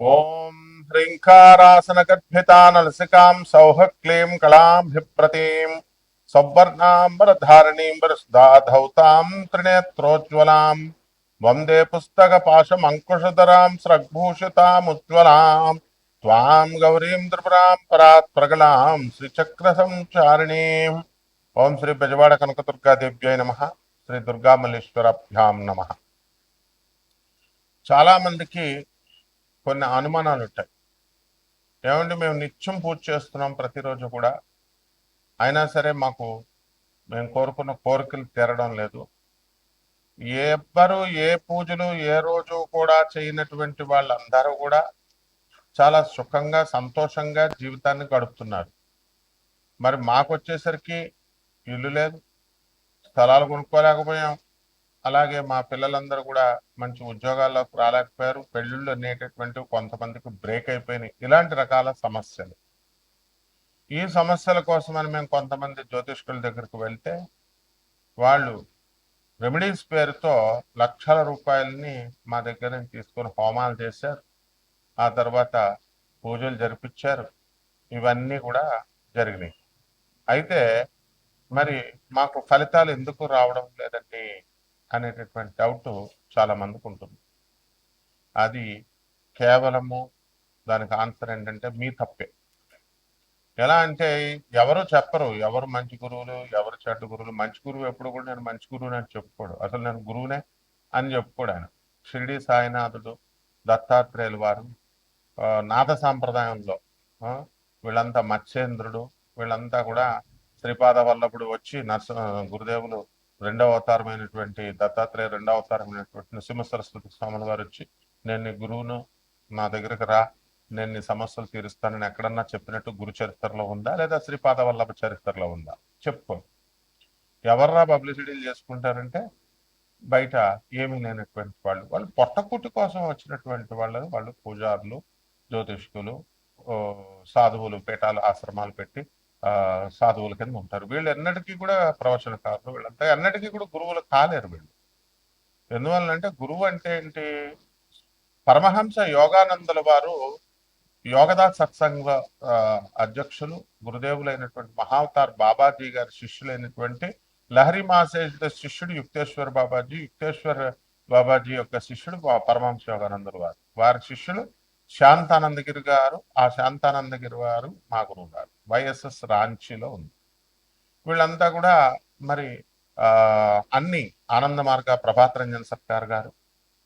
ఓం హ్రీంకారాసనగద్భితానలసికాం సౌః క్లీం కళాంభిప్రతీం సౌవర్ణాంబరధారణీం వరసుధాధౌతాం త్రినేత్రోజ్వలాం వందే పుస్తకపాశమంకుశధరాం స్రగ్భూషితాముజ్వలాం త్వాం గౌరీం త్రిపురాం పరాత్ ప్రగలాం శ్రీచక్రసంచారిణీం. ఓం శ్రీ బెజవాడ కనకదుర్గాదేవ్యై నమః. శ్రీ దుర్గామల్లేశ్వరాభ్యాం నమః. చాలా మందికి కొన్ని అనుమానాలు ఉంటాయి. ఏమంటే మేము నిత్యం పూజ చేస్తున్నాం ప్రతిరోజు కూడా, అయినా సరే మేము కోరుకున్న కోరికలు తీరడం లేదు. ఎవ్వరు ఏ పూజలు ఏ రోజు కూడా చేయనటువంటి వాళ్ళందరూ కూడా చాలా సుఖంగా సంతోషంగా జీవితాన్ని గడుపుతున్నారు. మరి మాకు వచ్చేసరికి ఇల్లు లేదు, స్థలాలు కొనుక్కోలేకపోయాం. అలాగే మా పిల్లలందరూ కూడా మంచి ఉద్యోగాల్లోకి రాలేకపోయారు. పెళ్ళిళ్ళు అనేటటువంటివి కొంతమందికి బ్రేక్ అయిపోయినాయి. ఇలాంటి రకాల సమస్యలు. ఈ సమస్యల కోసమని మేము కొంతమంది జ్యోతిష్కుల దగ్గరికి వెళ్తే వాళ్ళు రెమెడీస్ పేరుతో లక్షల రూపాయలని మా దగ్గర నుంచి తీసుకొని హోమాలు చేశారు. ఆ తర్వాత పూజలు జరిపించారు. ఇవన్నీ కూడా జరిగినాయి. అయితే మరి మాకు ఫలితాలు ఎందుకు రావడం లేదండి అనేటటువంటి డౌట్ చాలా మందికి ఉంటుంది. అది కేవలము దానికి ఆన్సర్ ఏంటంటే మీ తప్పే. ఎలా అంటే ఎవరు చెప్పరు ఎవరు మంచి గురువులు ఎవరు చెడ్డ గురువులు. మంచి గురువు ఎప్పుడు కూడా నేను మంచి గురువుని అని చెప్పుకోడు, అసలు నేను గురువునే అని చెప్పుకోడు ఆయన. షిరిడి సాయినాథుడు, దత్తాత్రేయులు వారు, నాథ సాంప్రదాయంలో వీళ్ళంతా మత్స్యేంద్రుడు, వీళ్ళంతా కూడా శ్రీపాద వల్లభుడు వచ్చి గురుదేవులు రెండవ అవతారమైనటువంటి దత్తాత్రేయ రెండవ అవతారమైనటువంటి నృసింహ సరస్వతి స్వాముల వారు వచ్చి నేను నీ గురువును, నా దగ్గరకు రా, నేను నీ సమస్యలు తీరుస్తానని ఎక్కడన్నా చెప్పినట్టు గురు చరిత్రలో ఉందా, లేదా శ్రీపాద వల్లభ చరిత్రలో ఉందా? చెప్పు. ఎవర్రా పబ్లిసిటీలు చేసుకుంటారంటే బయట ఏమీ లేనటువంటి వాళ్ళు పొట్టకుట్టి కోసం వచ్చినటువంటి వాళ్ళు పూజారులు, జ్యోతిష్కులు, సాధువులు, పీఠాలు ఆశ్రమాలు పెట్టి సాధువుల కింద ఉంటారు. వీళ్ళు ఎన్నటికీ కూడా ప్రవచనకారులు, వీళ్ళంతా ఎన్నటికీ కూడా గురువులు కాలేరు వీళ్ళు. ఎందువల్లంటే గురువు అంటే ఏంటి? పరమహంస యోగానందుల వారు యోగదా సత్సంగ అధ్యక్షులు, గురుదేవులైనటువంటి మహావతార్ బాబాజీ గారి శిష్యులైనటువంటి లహరి మాసేజ్ శిష్యుడు యుక్తేశ్వర్ బాబాజీ, యుక్తేశ్వర్ బాబాజీ యొక్క శిష్యుడు పరమహంస యోగానందుల వారి శిష్యులు శాంతానందగిరి గారు. ఆ శాంతానందగిరి వారు మా గురువు గారు. వైఎస్ఎస్ రాంచీలో ఉంది. వీళ్ళంతా కూడా మరి అన్ని ఆనంద మార్గ ప్రభాత్ రంజన్ సర్కార్ గారు,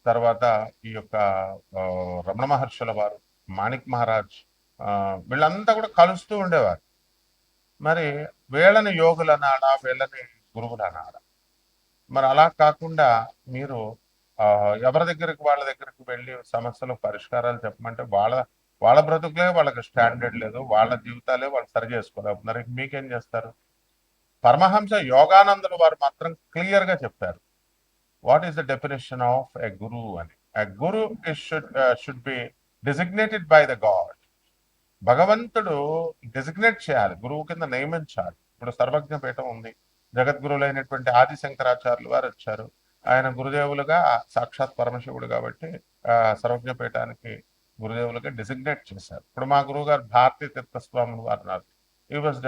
తర్వాత ఈ యొక్క రమణ మహర్షుల వారు, మాణిక్ మహారాజ్, వీళ్ళంతా కూడా కలుస్తూ ఉండేవారు. మరి వీళ్ళని యోగులు అనాడా, వీళ్ళని గురువులు అనాడా? మరి అలా కాకుండా మీరు ఎవరి దగ్గరికి వాళ్ళ దగ్గరికి వెళ్ళి సమస్యలు పరిష్కారాలు చెప్పమంటే వాళ్ళ బ్రతుకులే వాళ్ళకి స్టాండర్డ్ లేదు, వాళ్ళ జీవితాలే వాళ్ళు సరి చేసుకోలేకపోతున్నారు. మీకేం చేస్తారు? పరమహంస యోగానందులు వారు మాత్రం క్లియర్ గా చెప్పారు what is the definition of a guru అని. A guru should be designated by the God. భగవంతుడు డెసిగ్నేట్ చేయాలి, గురువు కింద నియమించాలి. ఇప్పుడు సర్వజ్ఞ పీఠం ఉంది, జగద్గురువులైనటువంటి ఆది శంకరాచార్యులు వారు వచ్చారు. ఆయన గురుదేవులుగా సాక్షాత్ పరమశివుడు కాబట్టి సర్వజ్ఞ పీఠానికి గురుదేవులుగా డెసిగ్నేట్ చేశారు. ఇప్పుడు మా గురువు గారు భారతీ తీర్థస్వాములు వారు ఉన్నారు. ఈ వాజ్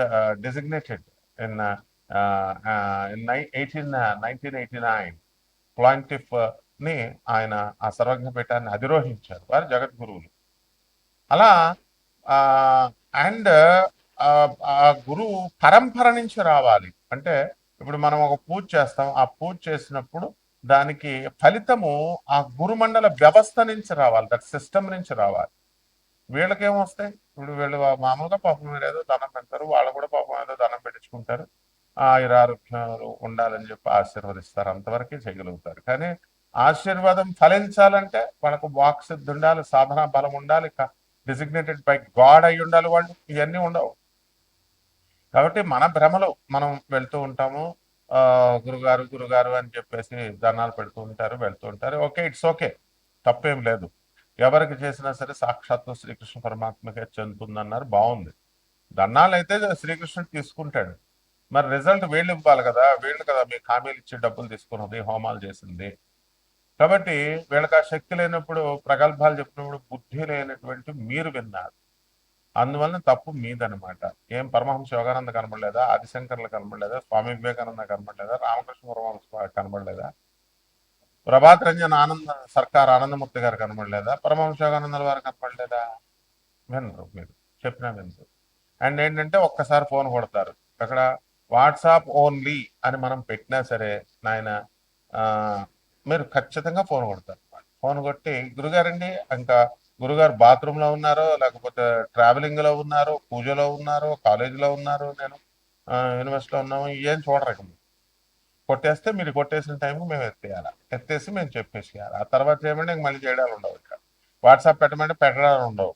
డెసిగ్నేటెడ్ ఇన్ 1989 ప్లాంటిఫ్ ని ఆయన ఆ సర్వజ్ఞ పీఠాన్ని అధిరోహించారు. వారు జగద్గురువులు. అలా అండ్ ఆ గురువు పరంపర నుంచి రావాలి. అంటే ఇప్పుడు మనం ఒక పూజ చేస్తాం, ఆ పూజ చేసినప్పుడు దానికి ఫలితము ఆ గురుమండల వ్యవస్థ నుంచి రావాలి, దట్ సిస్టమ్ నుంచి రావాలి. వీళ్ళకేమొస్తాయి? ఇప్పుడు వీళ్ళు మామూలుగా పాపం ఏదో దండం పెడతారు, వాళ్ళు కూడా పాపం ఏదో దండం పెట్టించుకుంటారు, ఆయురారోగ్యాలు ఉండాలని చెప్పి ఆశీర్వదిస్తారు, అంతవరకే చేయగలుగుతారు. కానీ ఆశీర్వాదం ఫలించాలంటే వాళ్ళకు వాక్ సిద్ధి ఉండాలి, సాధన బలం ఉండాలి, డిజిగ్నేటెడ్ బై గాడ్ అయి ఉండాలి వాళ్ళు. ఇవన్నీ ఉండవు. కాబట్టి మన భ్రమలో మనం వెళ్తూ ఉంటాము. గురుగారు గురుగారు అని చెప్పేసి దండాలు పెడుతూ ఉంటారు, వెళ్తూ ఉంటారు. ఓకే, ఇట్స్ ఓకే, తప్పేం లేదు. ఎవరికి చేసినా సరే సాక్షాత్తు శ్రీకృష్ణ పరమాత్మకే చెందుతుందన్నారు, బాగుంది. దండాలు అయితే శ్రీకృష్ణుడు తీసుకుంటాడు. మరి రిజల్ట్ వీళ్ళు ఇవ్వాలి కదా, వీళ్ళు కదా మీకు హామీలు ఇచ్చి డబ్బులు తీసుకున్నది, హోమాలు చేసింది. కాబట్టి వీళ్ళకి ఆ శక్తి లేనప్పుడు ప్రగల్భాలు చెప్పినప్పుడు బుద్ధి లేనటువంటి మీరు విన్నారు. అందువలన తప్పు మీదనమాట. ఏం పరమహంస యోగానంద కనబడలేదా? ఆదిశంకర్లు కనబడలేదా? స్వామి వివేకానంద కనబడలేదా? రామకృష్ణ పరమహంస కనబడలేదా? ప్రభాత్ రంజన్ ఆనంద సర్కార్ ఆనందమూర్తి గారు కనబడలేదా? పరమహంస యోగానందల వారు కనబడలేదా? వినరు మీరు, చెప్పినా వినరు. అండ్ ఏంటంటే ఒక్కసారి ఫోన్ కొడతారు. అక్కడ వాట్సాప్ ఓన్లీ అని మనం పెట్టినా సరే నాయన ఆ, మీరు ఖచ్చితంగా ఫోన్ కొడతారు. ఫోన్ కొట్టి గురుగారండి, ఇంకా గురుగారు బాత్రూంలో ఉన్నారో లేకపోతే ట్రావెలింగ్లో ఉన్నారో పూజలో ఉన్నారో కాలేజీలో ఉన్నారో నేను యూనివర్సిటీలో ఉన్నాము ఏం చూడరు ఇక మీరు. కొట్టేస్తే మీరు కొట్టేసిన టైంకి మేము ఎత్తేయాలి, ఎత్తేసి మేము చెప్పేసేయాలి. ఆ తర్వాత చేయమంటే ఇంక మళ్ళీ చేయడాలు ఉండవు. ఇక్కడ వాట్సాప్ పెట్టమంటే పెట్టడాలు ఉండవు.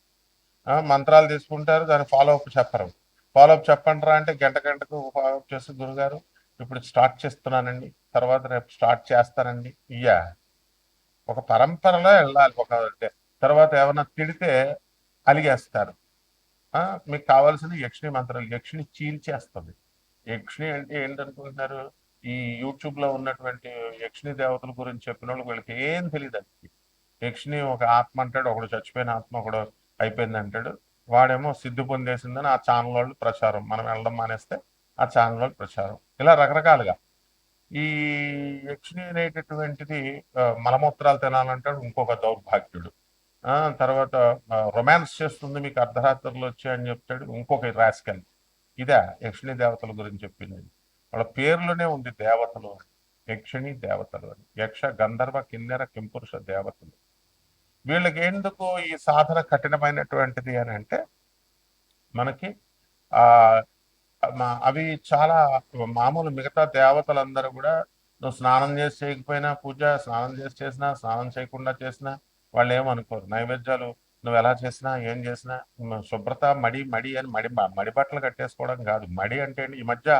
మంత్రాలు తీసుకుంటారు, దాని ఫాలో అప్ చెప్పరు. ఫాలో అప్ చెప్పండిరా అంటే గంట గంటకు ఫాలో అప్ చేసి గురుగారు ఇప్పుడు స్టార్ట్ చేస్తున్నానండి, తర్వాత రేపు స్టార్ట్ చేస్తానండి. ఇయ్యా ఒక పరంపరలో వెళ్ళాలి. ఒక తర్వాత ఏమన్నా తిడితే అలిగేస్తారు. ఆ, మీకు కావాల్సిన యక్షిణి మంత్రాలు, యక్షిణి చీల్చేస్తుంది. యక్షిణి అంటే ఏంటనుకుంటున్నారు? ఈ యూట్యూబ్ లో ఉన్నటువంటి యక్షిణి దేవతల గురించి చెప్పిన వాళ్ళకి వీళ్ళకి ఏం తెలియదు. యక్షిని ఒక ఆత్మ అంటాడు, ఒకడు చచ్చిపోయిన ఆత్మ ఒకడు అయిపోయింది అంటాడు. వాడేమో సిద్ధి పొందేసిందని ఆ ఛానల్ వాళ్ళు ప్రచారం, మనం వెళ్ళడం మానేస్తే ఆ ఛానల్ వాళ్ళు ప్రచారం. ఇలా రకరకాలుగా ఈ యక్షిని అనేటటువంటిది మలమూత్రాలు తినాలంటాడు ఇంకొక దౌర్భాగ్యుడు. ఆ తర్వాత రొమాన్స్ చేస్తుంది మీకు అర్ధరాత్రులు వచ్చాయని చెప్తాడు ఇంకొక రాస్కల్. ఇదే యక్షిణి దేవతల గురించి చెప్పింది. వాళ్ళ పేర్లోనే ఉంది దేవతలు అని. యక్షిణి దేవతలు అని, యక్ష గంధర్వ కిన్నెర కింపురుష దేవతలు. వీళ్ళకి ఎందుకు ఈ సాధన కఠినమైనటువంటిది అని అంటే మనకి ఆ అవి చాలా మామూలు మిగతా దేవతలందరూ కూడా నువ్వు స్నానం చేసి చేయకపోయినా పూజ, స్నానం చేసి చేసినా స్నానం చేయకుండా చేసినా వాళ్ళు ఏమనుకోరు. నైవేద్యాలు నువ్వు ఎలా చేసినా ఏం చేసినా శుభ్రత మడి మడి అని మడి బట్టలు కట్టేసుకోవడం కాదు. మడి అంటే ఈ మధ్య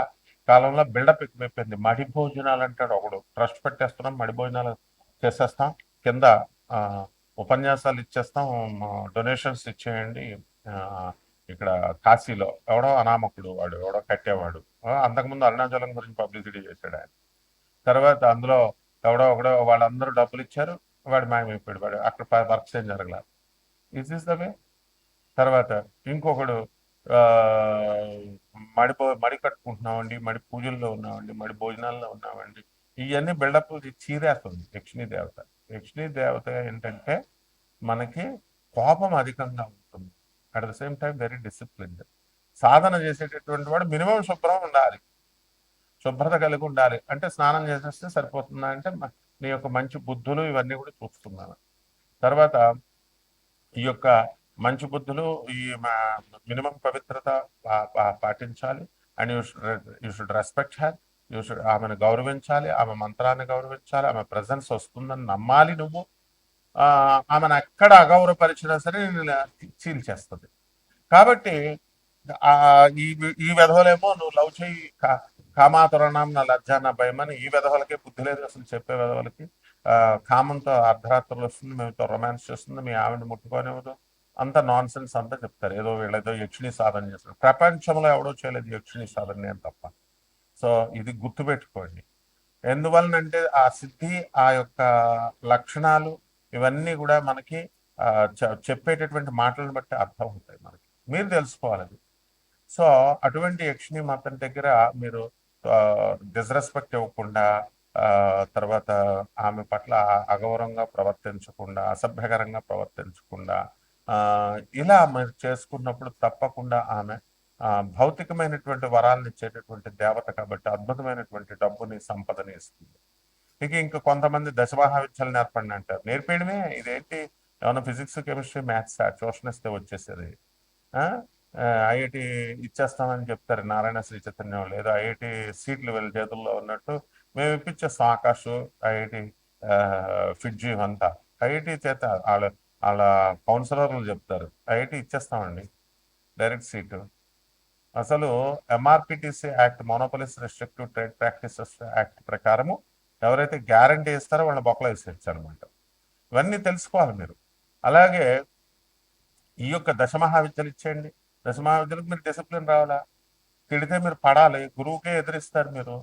కాలంలో బిల్డప్ ఎక్కువైపోయింది. మడి భోజనాలు అంటాడు ఒకడు, ట్రస్ట్ పెట్టేస్తున్నాం మడి భోజనాలు చేసేస్తాం, కింద ఆ, ఉపన్యాసాలు ఇచ్చేస్తాం, డొనేషన్స్ ఇచ్చేయండి. ఆ, ఇక్కడ కాశీలో ఎవడో అనామకుడు వాడు ఎవడో కట్టేవాడు, అంతకుముందు అరుణాచలం గురించి పబ్లిసిటీ చేశాడు ఆయన. తర్వాత అందులో ఎవడో ఒకడో వాళ్ళందరూ డబ్బులు ఇచ్చారు, వాడు మాయమైపోయాడు, వాడు అక్కడ వర్క్స్ ఏం జరగలేదు. Is the way. తర్వాత ఇంకొకడు ఆ మడి కట్టుకుంటున్నామండి, మడి పూజల్లో ఉన్నామండి, మడి భోజనాల్లో ఉన్నామండి, ఇవన్నీ బిల్డప్ చీరేస్తుంది యక్షిణీ దేవత. యక్షిణీ దేవత ఏంటంటే మనకి కోపం అధికంగా ఉంటుంది, at the same time very disciplined. సాధన చేసేటటువంటి వాడు మినిమం శుభ్రం ఉండాలి, శుభ్రత కలిగి ఉండాలి. అంటే స్నానం చేసేస్తే సరిపోతుందా అంటే నీ యొక్క మంచి బుద్ధులు ఇవన్నీ కూడా చూస్తున్నాను. తర్వాత ఈ యొక్క మంచి బుద్ధులు, ఈ మినిమం పవిత్రత పాటించాలి. And you should respect her, you should ఆమెను గౌరవించాలి, ఆమె మంత్రాన్ని గౌరవించాలి, ఆమె ప్రజెన్స్ వస్తుందని నమ్మాలి నువ్వు. ఆమెను ఎక్కడ అగౌరవపరిచినా సరే నేను చీల్చేస్తుంది. కాబట్టి ఆ ఈ ఈ విధవలేమో నువ్వు లవ్ చేయి కామాతురణం నా లజ్జ నా భయం అని, ఈ విధవలకే బుద్ధి లేదు అసలు చెప్పే విధవలకి. కామంతో అర్ధరాత్రులు వస్తుంది, మేముతో రొమాన్స్ చేస్తుంది, మీ ఆవిడ ముట్టుకోనివ్వదు, అంత నాన్ సెన్స్ అంతా చెప్తారు. ఏదో వీళ్ళేదో యక్షిణి సాధన చేస్తారు, ప్రపంచంలో ఎవడో చేయలేదు యక్షిణి సాధన నేను తప్ప. సో ఇది గుర్తుపెట్టుకోండి. ఎందువలనంటే ఆ సిద్ధి, ఆ యొక్క లక్షణాలు ఇవన్నీ కూడా మనకి ఆ, చెప్పేటటువంటి మాటలను బట్టి అర్థం అవుతాయి మనకి, మీరు తెలుసుకోవాలి అది. సో అటువంటి యక్షిణి మాతం దగ్గర మీరు డిస్రెస్పెక్ట్ ఇవ్వకుండా, ఆ, తర్వాత ఆమె పట్ల అగౌరవంగా ప్రవర్తించకుండా, అసభ్యకరంగా ప్రవర్తించకుండా, ఆ, ఇలా మీరు చేసుకున్నప్పుడు తప్పకుండా ఆమె ఆ, భౌతికమైనటువంటి వరాలను ఇచ్చేటటువంటి దేవత కాబట్టి అద్భుతమైనటువంటి డబ్బుని సంపదని ఇస్తుంది. ఇంకా కొంతమంది దశమహావిద్యలు నేర్పండి అంటారు, నేర్పేయడమే ఇదేంటి, ఏమన్నా ఫిజిక్స్ కెమిస్ట్రీ మ్యాథ్స్ ట్యూషన్ ఇస్తే వచ్చేసేది. ఐఐటి ఇచ్చేస్తామని చెప్తారు నారాయణ శ్రీ చైతన్యం, లేదా ఐఐటి సీట్లు వీళ్ళ చేతుల్లో ఉన్నట్టు మేము ఇప్పించేస్తాం ఆకాష్, ఐఐటి ఫిడ్జి అంతా. ఐఐటి చేత వాళ్ళ వాళ్ళ కౌన్సిలర్లు చెప్తారు ఐఐటి ఇచ్చేస్తామండి డైరెక్ట్ సీటు. అసలు MRPTC act, monopolies restrictive trade practices act ప్రకారము ఎవరైతే గ్యారంటీ ఇస్తారో వాళ్ళ బొక్కలో వేసేయచ్చు అనమాట. ఇవన్నీ తెలుసుకోవాలి మీరు. అలాగే ఈ యొక్క దశమహావిద్యలు ఇచ్చేయండి, దశమహావిద్యలకు మీరు డిసిప్లిన్ రావాలా, తిడితే మీరు పడాలి, గురువుకే ఎదిరిస్తారు మీరు,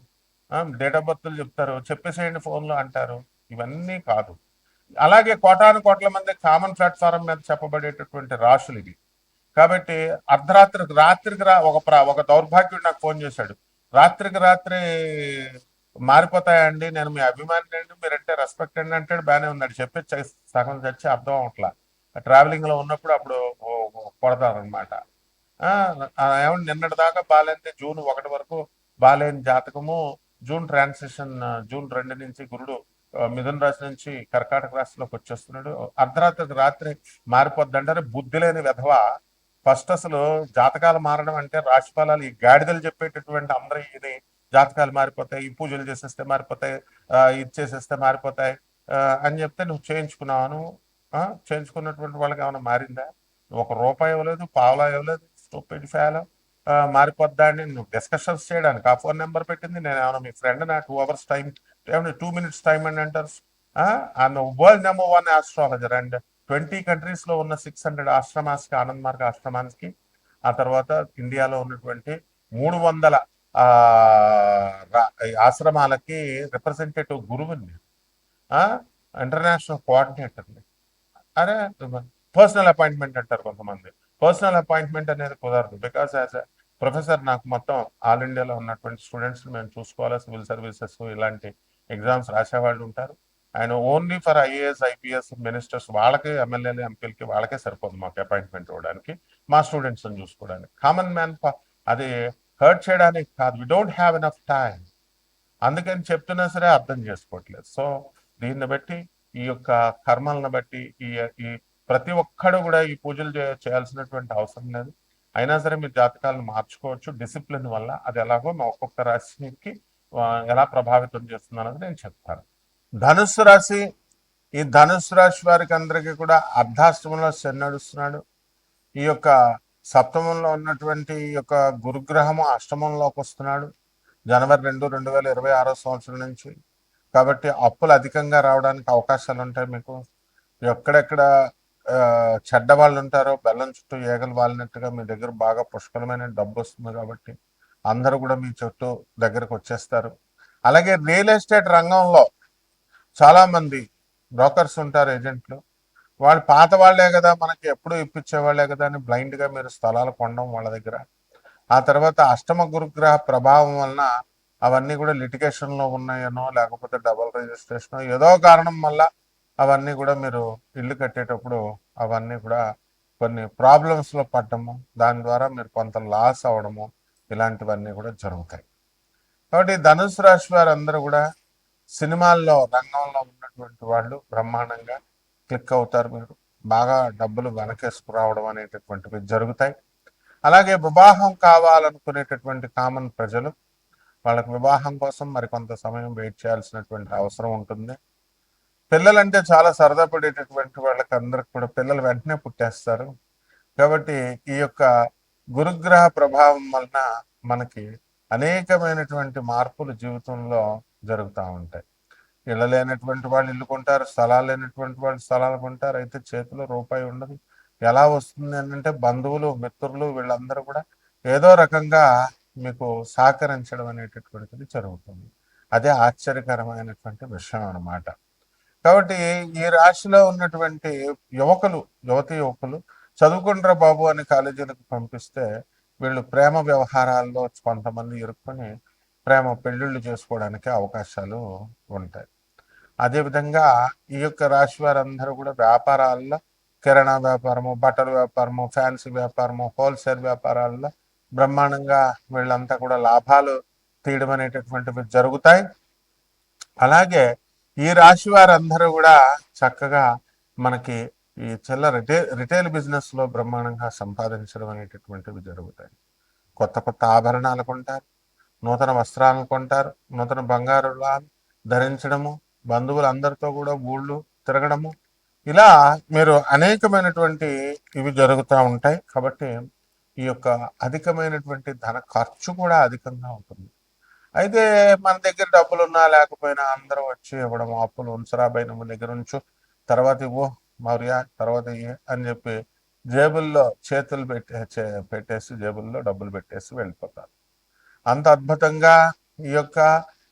డేట్ ఆఫ్ బర్త్లు చెప్తారు చెప్పేసేయండి ఫోన్లో అంటారు, ఇవన్నీ కాదు. అలాగే కోటాను కోట్ల మంది కామన్ ప్లాట్ఫారం మీద చెప్పబడేటటువంటి రాశులు ఇవి. కాబట్టి రాత్రికి ఒక దౌర్భాగ్యుడు నాకు ఫోన్ చేశాడు. రాత్రికి రాత్రి మారిపోతాయండి, నేను మీ అభిమాని అండి, మీరంటే రెస్పెక్ట్ అండి అంటాడు. బాగానే ఉన్నాడు, చెప్పి సగం చచ్చి అర్థం అవట్లా. ట్రావెలింగ్ లో ఉన్నప్పుడు అప్పుడు కొడతారు అనమాట. ఏమంటే నిన్నటి దాకా బాగాలేంది, జూన్ 1 వరకు బాగాలేని జాతకము, జూన్ 2 నుంచి గురుడు మిథున రాశి నుంచి కర్కాటక రాశిలోకి వచ్చేస్తున్నాడు. అర్ధరాత్రికి రాత్రి మారిపోద్ది అంటారు. బుద్ధి లేని విధవ. ఫస్ట్ అసలు జాతకాలు మారడం అంటే రాశి ఫలాలు ఈ గాడిదలు చెప్పేటటువంటి అందరూ ఇది జాతకాలు మారిపోతాయి, ఈ పూజలు చేసేస్తే మారిపోతాయి, ఇది చేసేస్తే మారిపోతాయి అని చెప్తే నువ్వు చేయించుకున్నావు. చేయించుకున్నటువంటి వాళ్ళకి ఏమైనా మారిందా? రూపాయి ఇవ్వలేదు, పావలా ఇవ్వలేదు. Stupid fellow. మారిపోద్దా అని నువ్వు డిస్కషన్స్ చేయడానికి ఆ ఫోన్ నెంబర్ పెట్టింది. నేను ఏమైనా మీ ఫ్రెండ్ నా 2 hours టైం, ఏమైనా 2 minutes టైం అని అంటారు. ఆమె world number 1 astrologer and 20 countries లో ఉన్న 600 ఆశ్రమాస్కి, ఆనంద్ మార్గ ఆశ్రమానికి, ఆ తర్వాత ఇండియాలో ఉన్నటువంటి 300 ఆశ్రమాలకి రిప్రజెంటేటివ్ గురువుని, ఇంటర్నేషనల్ కోఆర్డినేటర్ని. అరే, పర్సనల్ అపాయింట్మెంట్ అంటారు కొంతమంది. పర్సనల్ అపాయింట్మెంట్ అనేది కుదరదు. బికాస్ యాజ్ ఎ ప్రొఫెసర్ నాకు మొత్తం ఆల్ ఇండియాలో ఉన్నటువంటి స్టూడెంట్స్ మేము చూసుకోవాలి. సివిల్ సర్వీసెస్ ఇలాంటి ఎగ్జామ్స్ రాసేవాళ్ళు ఉంటారు. And only for IAS, IPS, ministers వాళ్ళకి, ఎమ్మెల్యేలు, ఎంపీలకి వాళ్ళకే సరిపోదు మాకు అపాయింట్మెంట్ ఇవ్వడానికి, మా స్టూడెంట్స్ చూసుకోవడానికి. కామన్ మ్యాన్ అది హర్ట్ చేయడానికి కాదు. We don't have enough time. అందుకని చెప్తున్నా సరే అర్థం చేసుకోవట్లేదు. సో దీన్ని బట్టి, ఈ యొక్క కర్మలను బట్టి, ఈ ఈ ప్రతి ఒక్కడు కూడా ఈ పూజలు చేయాల్సినటువంటి అవసరం లేదు. అయినా సరే మీరు జాతకాలను మార్చుకోవచ్చు డిసిప్లిన్ వల్ల. అది ఎలాగో మా ఒక్కొక్క రాశికి ఎలా ప్రభావితం చేస్తుంది అన్నది నేను చెప్తాను. ధనుస్సు రాశి. ఈ ధనుస్సు రాశి వారికి అందరికీ కూడా అర్ధాష్టమంలో శని నడుస్తున్నాడు. ఈ యొక్క సప్తమంలో ఉన్నటువంటి ఈ యొక్క గురుగ్రహము అష్టమంలోకి వస్తున్నాడు జనవరి 2, 2026 నుంచి. కాబట్టి అప్పులు అధికంగా రావడానికి అవకాశాలు ఉంటాయి మీకు. ఎక్కడెక్కడ చెడ్డ వాళ్ళు ఉంటారో బెల్లం చుట్టూ ఏగలు వాలినట్టుగా మీ దగ్గర బాగా పుష్కలమైన డబ్బు వస్తుంది. కాబట్టి అందరూ కూడా మీ చుట్టూ దగ్గరకు వచ్చేస్తారు. అలాగే రియల్ ఎస్టేట్ రంగంలో చాలా మంది బ్రోకర్స్ ఉంటారు, ఏజెంట్లు. వాళ్ళు పాత వాళ్లే కదా, మనకి ఎప్పుడు ఇప్పించే వాళ్లే కదా అని బ్లైండ్ గా మీరు స్థలాలు కొనడం వాళ్ళ దగ్గర. ఆ తర్వాత అష్టమ గురుగ్రహ ప్రభావం వలన అవన్నీ కూడా లిటిగేషన్ లో ఉన్నాయనో, లేకపోతే డబుల్ రిజిస్ట్రేషన్, ఏదో కారణం వల్ల అవన్నీ కూడా మీరు ఇల్లు కట్టేటప్పుడు అవన్నీ కూడా కొన్ని ప్రాబ్లమ్స్ లో పడ్డము, దాని ద్వారా మీరు కొంత లాస్ అవడము, ఇలాంటివన్నీ కూడా జరుగుతాయి. కాబట్టి ధనుసు రాశి వారు అందరూ కూడా సినిమాల్లో రంగంలో ఉన్నటువంటి వాళ్ళు బ్రహ్మాండంగా క్లిక్ అవుతారు. మీరు బాగా డబ్బులు వెనకేసుకురావడం అనేటటువంటివి జరుగుతాయి. అలాగే వివాహం కావాలనుకునేటటువంటి కామన్ ప్రజలు, వాళ్ళకి వివాహం కోసం మరికొంత సమయం వెయిట్ చేయాల్సినటువంటి అవసరం ఉంటుంది. పిల్లలంటే చాలా సరదా పడేటటువంటి వాళ్ళకి అందరికి కూడా పిల్లలు వెంటనే పుట్టేస్తారు. కాబట్టి ఈ యొక్క గురుగ్రహ ప్రభావం వలన మనకి అనేకమైనటువంటి మార్పులు జీవితంలో జరుగుతూ ఉంటాయి. ఇళ్ళ లేనటువంటి వాళ్ళు ఇల్లు కొంటారు, స్థలాలు లేనటువంటి వాళ్ళు స్థలాలు కొంటారు. అయితే చేతిలో రూపాయి ఉండదు. ఎలా వస్తుంది అంటే బంధువులు, మిత్రులు వీళ్ళందరూ కూడా ఏదో రకంగా మీకు సహకరించడం అనేటటువంటిది జరుగుతుంది. అదే ఆశ్చర్యకరమైనటువంటి విషయం అన్నమాట. కాబట్టి ఈ రాశిలో ఉన్నటువంటి యువతి యువకులు చదువుకుంటారా బాబు అని కాలేజీలకు పంపిస్తే వీళ్ళు ప్రేమ వ్యవహారాల్లో కొంతమంది ఇరుక్కొని ప్రేమ పెళ్లిళ్ళు చేసుకోవడానికి అవకాశాలు ఉంటాయి. అదేవిధంగా ఈ యొక్క రాశి వారందరూ కూడా వ్యాపారాల్లో, కిరాణా వ్యాపారము, బట్టల వ్యాపారము, ఫ్యాన్సీ వ్యాపారము, హోల్సేల్ వ్యాపారాల్లో బ్రహ్మాండంగా వీళ్ళంతా కూడా లాభాలు తీయడం అనేటటువంటివి జరుగుతాయి. అలాగే ఈ రాశి వారందరూ కూడా చక్కగా మనకి ఈ రిటైల్ బిజినెస్ లో బ్రహ్మాండంగా సంపాదించడం అనేటటువంటివి జరుగుతాయి. కొత్త కొత్త ఆభరణాలు కొంటారు, నూతన వస్త్రాలను కొంటారు, నూతన బంగారు ధరించడము, బంధువులందరితో కూడా ఊళ్ళు తిరగడము, ఇలా మీరు అనేకమైనటువంటి ఇవి జరుగుతూ ఉంటాయి. కాబట్టి ఈ యొక్క అధికమైనటువంటి ధన ఖర్చు కూడా అధికంగా ఉంటుంది. అయితే మన దగ్గర డబ్బులు ఉన్నా లేకపోయినా అందరూ వచ్చి ఇవ్వడం, అప్పులు ఉంచరాబై మన దగ్గర ఉంచు, తర్వాత ఇవ్వు మౌర్య, తర్వాత అని చెప్పి జేబుల్లో చేతులు పెట్టేసి జేబుల్లో డబ్బులు పెట్టేసి వెళ్ళిపోతారు. అంత అద్భుతంగా ఈ యొక్క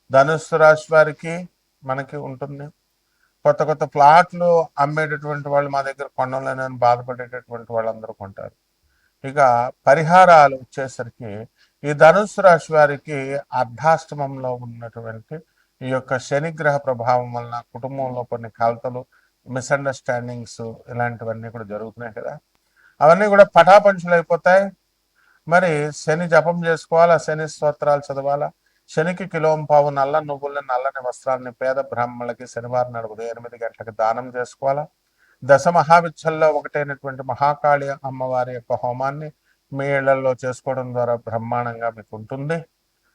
ధనుస్సు రాశి వారికి మనకి ఉంటుంది. కొత్త కొత్త ప్లాట్లు అమ్మేటటువంటి వాళ్ళు మా దగ్గర కొనలేనని బాధపడేటటువంటి వాళ్ళందరూ కొంటారు. ఇక పరిహారాలు వచ్చేసరికి ఈ ధనుస్సు రాశి వారికి అర్ధాష్టమంలో ఉన్నటువంటి ఈ యొక్క శనిగ్రహ ప్రభావం వలన కుటుంబంలో కొన్ని కలతలు, మిస్అండర్స్టాండింగ్స్ ఇలాంటివన్నీ కూడా జరుగుతున్నాయి కదా. అవన్నీ కూడా పటాపంచులు అయిపోతాయి. మరి శని జపం చేసుకోవాలా, శని స్తోత్రాలు చదవాలా, శనికి కిలోంపావు నల్ల నువ్వులని నల్లని వస్త్రాలని పేద బ్రాహ్మణులకి శనివారం నాడు ఉదయం 8 గంటలకు దానం చేసుకోవాలా. దశ మహావిద్యల్లో ఒకటైనటువంటి మహాకాళి అమ్మవారి యొక్క హోమాన్ని మీ ఇళ్లలో చేసుకోవడం ద్వారా బ్రహ్మాండంగా మీకు ఉంటుంది.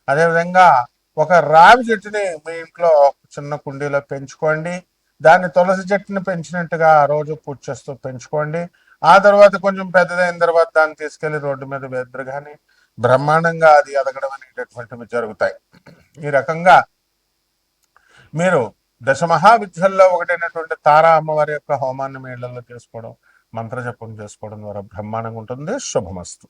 అదేవిధంగా ఒక రావి చెట్టుని మీ ఇంట్లో చిన్న కుండీలో పెంచుకోండి. దాన్ని తులసి చెట్టుని పెంచినట్టుగా రోజు పూజ చేస్తూ పెంచుకోండి. ఆ తర్వాత కొంచెం పెద్దదైన తర్వాత దాన్ని తీసుకెళ్లి రోడ్డు మీద వేద్దరు కానీ బ్రహ్మాండంగా అది ఎదగడం అనేటటువంటివి జరుగుతాయి. ఈ రకంగా మీరు దశ మహావిద్యల్లో ఒకటైనటువంటి తారా అమ్మవారి యొక్క హోమాన్ని మీ ఇళ్లలో చేసుకోవడం, మంత్రజపం చేసుకోవడం ద్వారా బ్రహ్మాండంగా ఉంటుంది. శుభమస్తు.